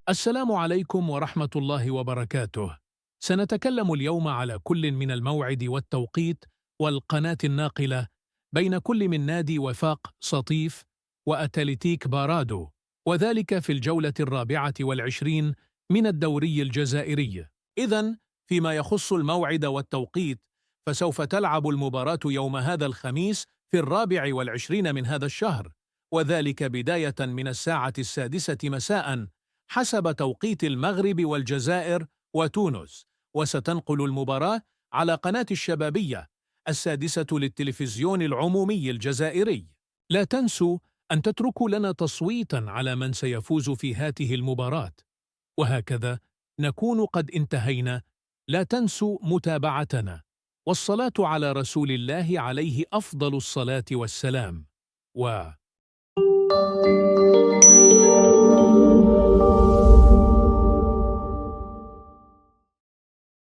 السلام عليكم ورحمة الله وبركاته. سنتكلم اليوم على كل من الموعد والتوقيت والقناة الناقلة بين كل من نادي وفاق سطيف وأتلتيك بارادو، وذلك في الجولة 24 من الدوري الجزائري. إذن فيما يخص الموعد والتوقيت، فسوف تلعب المباراة يوم هذا الخميس في 24 من هذا الشهر، وذلك بداية من الساعة 6 مساءً حسب توقيت المغرب والجزائر وتونس. وستنقل المباراة على قناة الشبابية 6 للتلفزيون العمومي الجزائري. لا تنسوا أن تتركوا لنا تصويتاً على من سيفوز في هذه المباراة. وهكذا نكون قد انتهينا. لا تنسوا متابعتنا، والصلاة على رسول الله عليه أفضل الصلاة والسلام.